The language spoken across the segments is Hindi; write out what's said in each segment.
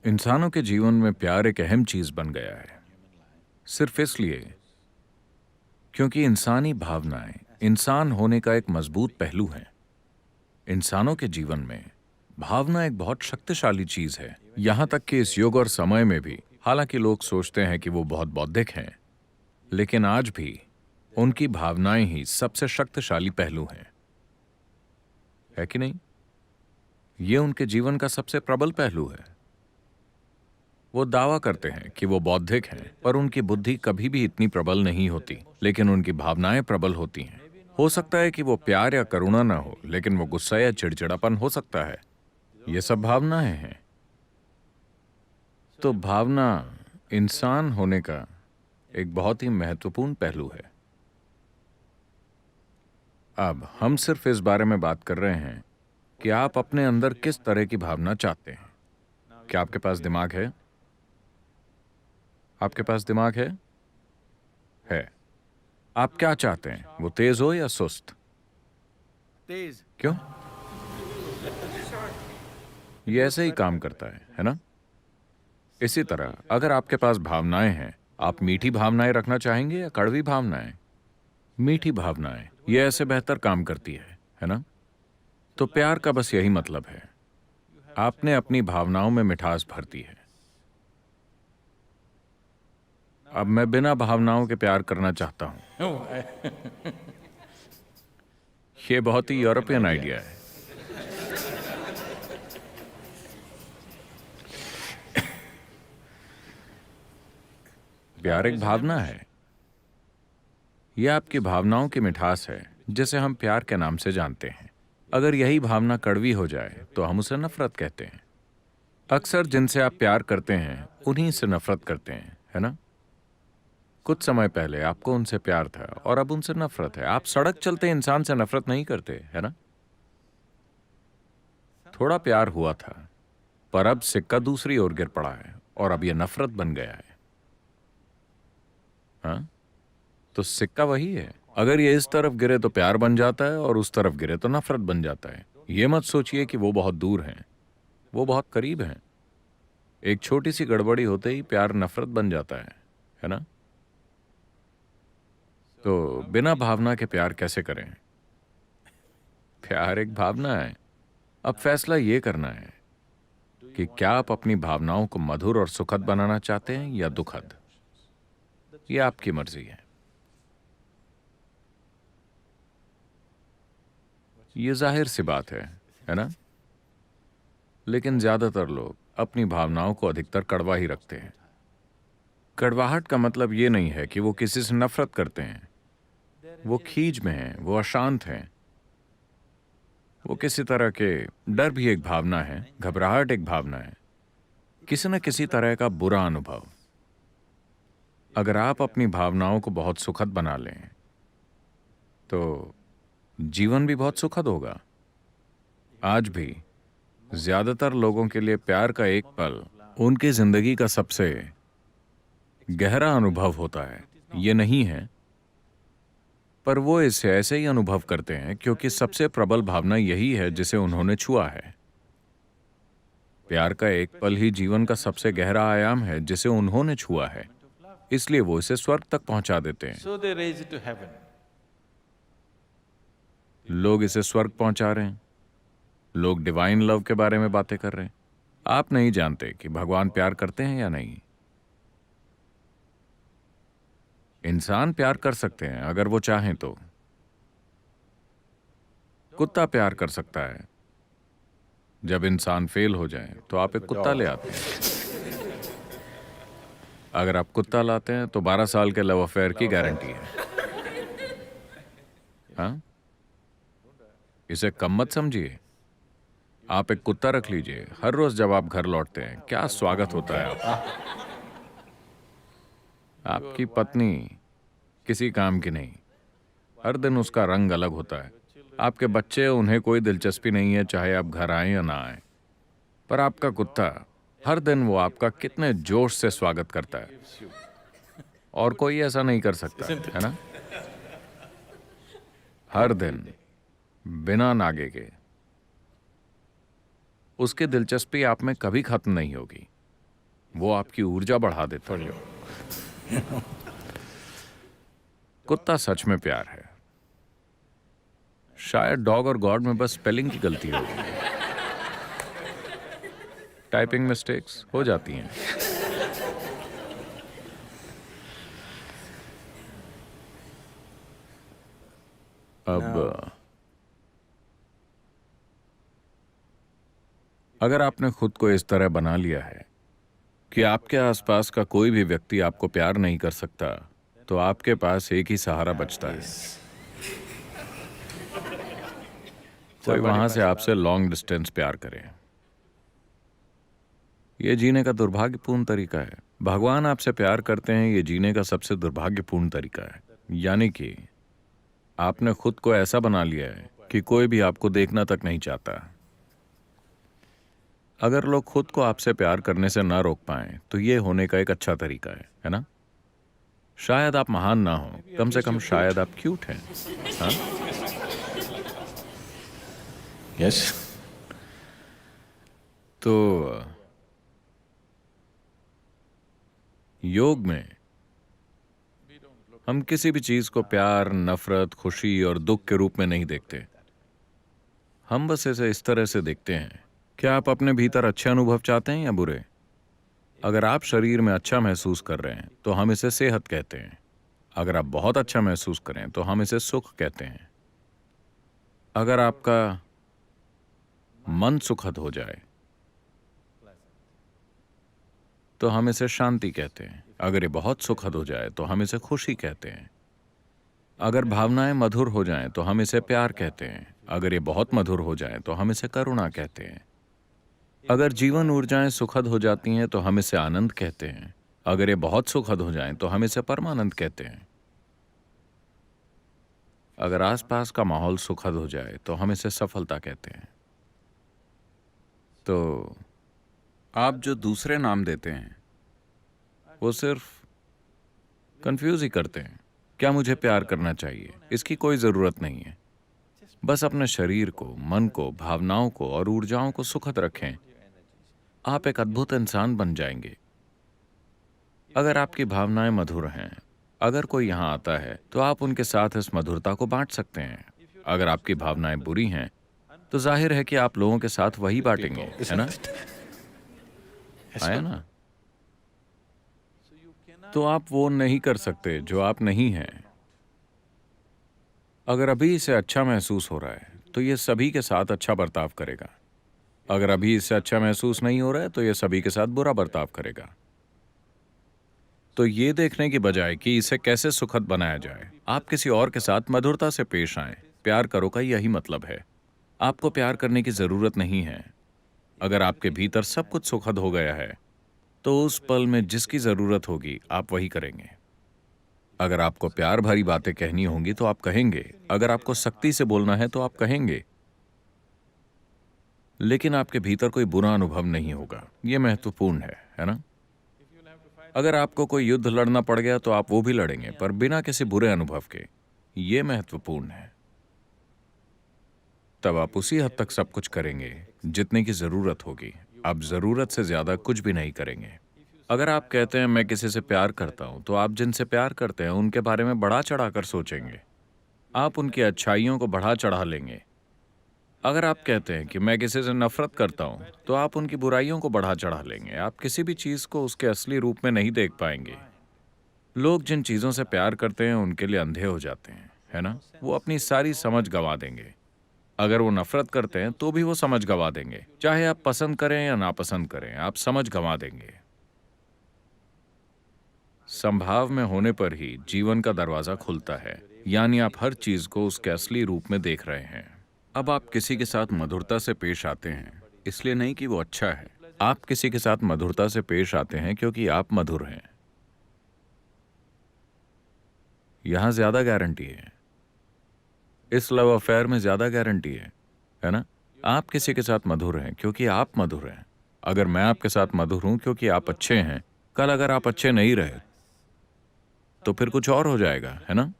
इंसानों के जीवन में प्यार एक अहम चीज बन गया है, सिर्फ इसलिए क्योंकि इंसानी भावनाएं इंसान होने का एक मजबूत पहलू है। इंसानों के जीवन में भावना एक बहुत शक्तिशाली चीज है, यहां तक कि इस युग और समय में भी। हालांकि लोग सोचते हैं कि वो बहुत बौद्धिक हैं, लेकिन आज भी उनकी भावनाएं ही सबसे शक्तिशाली पहलू हैं, है कि नहीं? ये उनके जीवन का सबसे प्रबल पहलू है। वो दावा करते हैं कि वो बौद्धिक हैं, पर उनकी बुद्धि कभी भी इतनी प्रबल नहीं होती, लेकिन उनकी भावनाएं प्रबल होती हैं। हो सकता है कि वो प्यार या करुणा ना हो, लेकिन वो गुस्सा या चिड़चिड़ापन हो सकता है। ये सब भावनाएं हैं। तो भावना इंसान होने का एक बहुत ही महत्वपूर्ण पहलू है। अब हम सिर्फ इस बारे में बात कर रहे हैं कि आप अपने अंदर किस तरह की भावना चाहते हैं। क्या आपके पास दिमाग है? आपके पास दिमाग है? है। आप क्या चाहते हैं, वो तेज हो या सुस्त? तेज। क्यों? ये ऐसे ही काम करता है ना? इसी तरह अगर आपके पास भावनाएं हैं, आप मीठी भावनाएं रखना चाहेंगे या कड़वी भावनाएं? मीठी भावनाएं ये ऐसे बेहतर काम करती है ना? तो प्यार का बस यही मतलब है, आपने अपनी भावनाओं में मिठास भर दी है। अब मैं बिना भावनाओं के प्यार करना चाहता हूं। ये बहुत ही यूरोपियन आइडिया है। प्यार एक भावना है। यह आपकी भावनाओं की मिठास है, जिसे हम प्यार के नाम से जानते हैं। अगर यही भावना कड़वी हो जाए तो हम उसे नफरत कहते हैं। अक्सर जिनसे आप प्यार करते हैं उन्हीं से नफरत करते हैं, है ना? कुछ समय पहले आपको उनसे प्यार था और अब उनसे नफरत है। आप सड़क चलते इंसान से नफरत नहीं करते, है ना? थोड़ा प्यार हुआ था, पर अब सिक्का दूसरी ओर गिर पड़ा है और अब यह नफरत बन गया है। हाँ? तो सिक्का वही है। अगर ये इस तरफ गिरे तो प्यार बन जाता है और उस तरफ गिरे तो नफरत बन जाता है। ये मत सोचिए कि वो बहुत दूर हैं, वो बहुत करीब हैं। एक छोटी सी गड़बड़ी होते ही प्यार नफरत बन जाता है ना? तो बिना भावना के प्यार कैसे करें? प्यार एक भावना है। अब फैसला ये करना है कि क्या आप अपनी भावनाओं को मधुर और सुखद बनाना चाहते हैं या दुखद। ये आपकी मर्जी है। ये जाहिर सी बात है ना? लेकिन ज्यादातर लोग अपनी भावनाओं को अधिकतर कड़वा ही रखते हैं। कड़वाहट का मतलब ये नहीं है कि वो किसी से नफरत करते हैं। वो खींच में हैं, वो अशांत हैं, वो किसी तरह के डर भी एक भावना है, घबराहट एक भावना है, किसी न किसी तरह का बुरा अनुभव। अगर आप अपनी भावनाओं को बहुत सुखद बना लें तो जीवन भी बहुत सुखद होगा। आज भी ज्यादातर लोगों के लिए प्यार का एक पल उनकी जिंदगी का सबसे गहरा अनुभव होता है। ये नहीं है, पर वो इसे ऐसे ही अनुभव करते हैं क्योंकि सबसे प्रबल भावना यही है जिसे उन्होंने छुआ है। प्यार का एक पल ही जीवन का सबसे गहरा आयाम है जिसे उन्होंने छुआ है, इसलिए वो इसे स्वर्ग तक पहुंचा देते हैं। So they raise it to heaven. लोग इसे स्वर्ग पहुंचा रहे हैं। लोग डिवाइन लव के बारे में बातें कर रहे हैं। आप नहीं जानते कि भगवान प्यार करते हैं या नहीं। इंसान प्यार कर सकते हैं अगर वो चाहें तो। कुत्ता प्यार कर सकता है। जब इंसान फेल हो जाए तो आप एक कुत्ता ले आते हैं। अगर आप कुत्ता लाते हैं तो 12 साल के लव अफेयर की गारंटी है। हाँ? इसे कम मत समझिए। आप एक कुत्ता रख लीजिए। हर रोज जब आप घर लौटते हैं क्या स्वागत होता है आपका। आपकी पत्नी किसी काम की नहीं, हर दिन उसका रंग अलग होता है। आपके बच्चे, उन्हें कोई दिलचस्पी नहीं है चाहे आप घर आए या ना आए, पर आपका कुत्ता हर दिन वो आपका कितने जोश से स्वागत करता है। और कोई ऐसा नहीं कर सकता, है ना? हर दिन बिना नागे के। उसकी दिलचस्पी आप में कभी खत्म नहीं होगी। वो आपकी ऊर्जा बढ़ा देता है। कुत्ता सच में प्यार है। शायद डॉग और गॉड में बस स्पेलिंग की गलती होगी। टाइपिंग मिस्टेक्स हो जाती हैं। अब अगर आपने खुद को इस तरह बना लिया है कि आपके आसपास का कोई भी व्यक्ति आपको प्यार नहीं कर सकता, तो आपके पास एक ही सहारा बचता है। कोई वहां से आपसे लॉन्ग डिस्टेंस प्यार करे। यह जीने का दुर्भाग्यपूर्ण तरीका है। भगवान आपसे प्यार करते हैं, यह जीने का सबसे दुर्भाग्यपूर्ण तरीका है। यानी कि आपने खुद को ऐसा बना लिया है कि कोई भी आपको देखना तक नहीं चाहता। अगर लोग खुद को आपसे प्यार करने से ना रोक पाएं, तो यह होने का एक अच्छा तरीका है ना? शायद आप महान ना हो, कम से कम शायद आप क्यूट हैं। हाँ? Yes. तो योग में हम किसी भी चीज को प्यार, नफरत, खुशी और दुख के रूप में नहीं देखते। हम बस इसे इस तरह से देखते हैं। क्या आप अपने भीतर अच्छे अनुभव चाहते हैं या बुरे? अगर आप शरीर में अच्छा महसूस कर रहे हैं तो हम इसे सेहत कहते हैं। अगर आप बहुत अच्छा महसूस करें तो हम इसे सुख कहते हैं। अगर आपका मन सुखद हो जाए तो हम इसे शांति कहते हैं। अगर ये बहुत सुखद हो जाए तो हम इसे खुशी कहते हैं। अगर भावनाएं मधुर हो जाएं तो हम इसे प्यार कहते हैं। अगर ये बहुत मधुर हो जाएं तो हम इसे करुणा कहते हैं। अगर जीवन ऊर्जाएं सुखद हो जाती हैं तो हम इसे आनंद कहते हैं। अगर ये बहुत सुखद हो जाएं तो हम इसे परमानंद कहते हैं। अगर आसपास का माहौल सुखद हो जाए तो हम इसे सफलता कहते हैं। तो आप जो दूसरे नाम देते हैं वो सिर्फ कंफ्यूज ही करते हैं। क्या मुझे प्यार करना चाहिए? इसकी कोई जरूरत नहीं है। बस अपने शरीर को, मन को, भावनाओं को और ऊर्जाओं को सुखद रखें। आप एक अद्भुत इंसान बन जाएंगे। अगर आपकी भावनाएं मधुर हैं, अगर कोई यहां आता है तो आप उनके साथ इस मधुरता को बांट सकते हैं। अगर आपकी भावनाएं बुरी हैं तो जाहिर है कि आप लोगों के साथ वही बांटेंगे, है ना? आया ना? तो आप वो नहीं कर सकते जो आप नहीं हैं। अगर अभी इसे अच्छा महसूस हो रहा है तो ये सभी के साथ अच्छा बर्ताव करेगा। अगर अभी इससे अच्छा महसूस नहीं हो रहा है तो ये सभी के साथ बुरा बर्ताव करेगा। तो ये देखने की बजाय कि इसे कैसे सुखद बनाया जाए, आप किसी और के साथ मधुरता से पेश आएं। प्यार करो का यही मतलब है। आपको प्यार करने की जरूरत नहीं है। अगर आपके भीतर सब कुछ सुखद हो गया है तो उस पल में जिसकी जरूरत होगी आप वही करेंगे। अगर आपको प्यार भरी बातें कहनी होंगी तो आप कहेंगे। अगर आपको सख्ती से बोलना है तो आप कहेंगे। लेकिन आपके भीतर कोई बुरा अनुभव नहीं होगा। यह महत्वपूर्ण है ना? अगर आपको कोई युद्ध लड़ना पड़ गया तो आप वो भी लड़ेंगे, पर बिना किसी बुरे अनुभव के। यह महत्वपूर्ण है। तब आप उसी हद तक सब कुछ करेंगे जितने की जरूरत होगी। आप जरूरत से ज्यादा कुछ भी नहीं करेंगे। अगर आप कहते हैं मैं किसी से प्यार करता हूं, तो आप जिनसे प्यार करते हैं उनके बारे में बढ़ा चढ़ाकर सोचेंगे। आप उनकी अच्छाइयों को बढ़ा चढ़ा लेंगे। अगर आप कहते हैं कि मैं किसी से नफरत करता हूं, तो आप उनकी बुराइयों को बढ़ा चढ़ा लेंगे। आप किसी भी चीज को उसके असली रूप में नहीं देख पाएंगे। लोग जिन चीजों से प्यार करते हैं उनके लिए अंधे हो जाते हैं, है ना? वो अपनी सारी समझ गंवा देंगे। अगर वो नफरत करते हैं तो भी वो समझ गंवा देंगे। चाहे आप पसंद करें या नापसंद करें, आप समझ गंवा देंगे। संभाव में होने पर ही जीवन का दरवाजा खुलता है, यानी आप हर चीज को उसके असली रूप में देख रहे हैं। अब आप किसी के साथ मधुरता से पेश आते हैं, इसलिए नहीं कि वो अच्छा है। आप किसी के साथ मधुरता से पेश आते हैं क्योंकि आप मधुर हैं। यहां ज्यादा गारंटी है। इस लव अफेयर में ज्यादा गारंटी है ना? आप किसी के साथ मधुर हैं क्योंकि आप मधुर हैं। अगर मैं आपके साथ मधुर हूं क्योंकि आप अच्छे हैं, कल अगर आप अच्छे नहीं रहे तो फिर कुछ और हो जाएगा, है ना?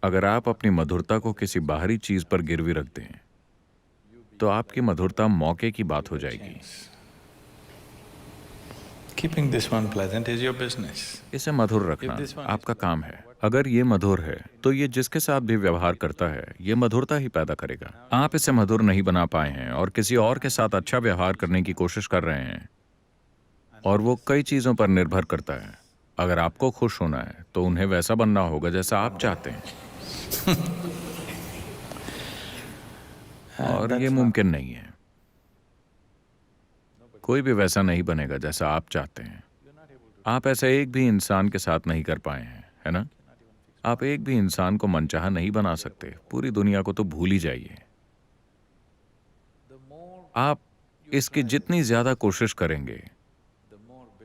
अगर आप अपनी मधुरता को किसी बाहरी चीज पर गिरवी रख दें तो आपकी मधुरता मौके की बात हो जाएगी। Keeping this one pleasant is your business. इसे मधुर रखना आपका काम है। अगर ये मधुर है तो ये जिसके साथ भी व्यवहार करता है ये मधुरता ही पैदा करेगा। आप इसे मधुर नहीं बना पाए हैं और किसी और के साथ अच्छा व्यवहार करने की कोशिश कर रहे हैं, और वो कई चीजों पर निर्भर करता है। अगर आपको खुश होना है तो उन्हें वैसा बनना होगा जैसा आप चाहते हैं, और ये मुमकिन नहीं है। कोई भी वैसा नहीं बनेगा जैसा आप चाहते हैं। आप ऐसा एक भी इंसान के साथ नहीं कर पाए हैं, है ना? आप एक भी इंसान को मनचाहा नहीं बना सकते। पूरी दुनिया को तो भूल ही जाइए। आप इसकी जितनी ज्यादा कोशिश करेंगे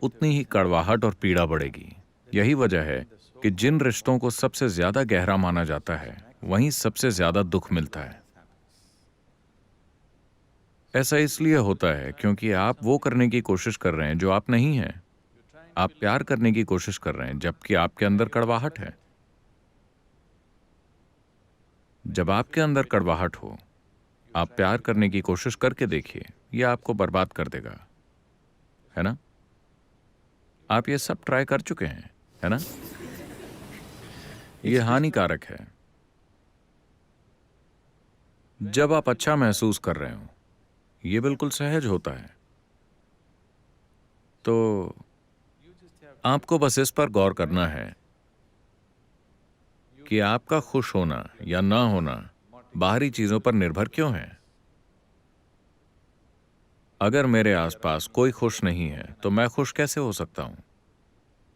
उतनी ही कड़वाहट और पीड़ा बढ़ेगी। यही वजह है कि जिन रिश्तों को सबसे ज्यादा गहरा माना जाता है वहीं सबसे ज्यादा दुख मिलता है। ऐसा इसलिए होता है क्योंकि आप वो करने की कोशिश कर रहे हैं जो आप नहीं हैं। आप प्यार करने की कोशिश कर रहे हैं जबकि आपके अंदर कड़वाहट है। जब आपके अंदर कड़वाहट हो, आप प्यार करने की कोशिश करके देखिए, यह आपको बर्बाद कर देगा, है ना? आप ये सब ट्राई कर चुके हैं, है ना? यह हानिकारक है। जब आप अच्छा महसूस कर रहे हो, ये बिल्कुल सहज होता है। तो आपको बस इस पर गौर करना है कि आपका खुश होना या ना होना बाहरी चीजों पर निर्भर क्यों है। अगर मेरे आसपास कोई खुश नहीं है तो मैं खुश कैसे हो सकता हूं?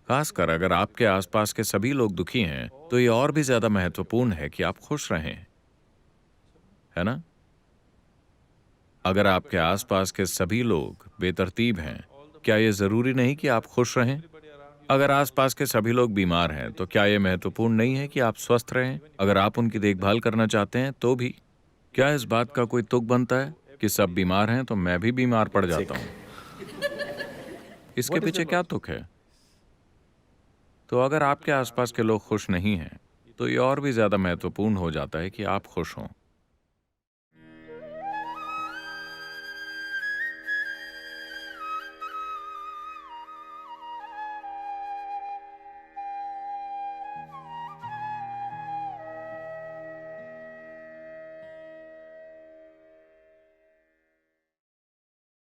खासकर अगर आपके आसपास के सभी लोग दुखी हैं तो ये और भी ज्यादा महत्वपूर्ण है कि आप खुश रहें, है ना? अगर आपके आसपास के सभी लोग बेतरतीब हैं, क्या यह जरूरी नहीं कि आप खुश रहें? अगर आसपास के सभी लोग बीमार हैं तो क्या यह महत्वपूर्ण नहीं है कि आप स्वस्थ रहें? अगर आप उनकी देखभाल करना चाहते हैं तो भी क्या इस बात का कोई तुक बनता है कि सब बीमार हैं तो मैं भी बीमार पड़ जाता हूं? इसके पीछे क्या तुक है? तो अगर आपके आसपास के लोग खुश नहीं हैं तो ये और भी ज्यादा महत्वपूर्ण हो जाता है कि आप खुश हों।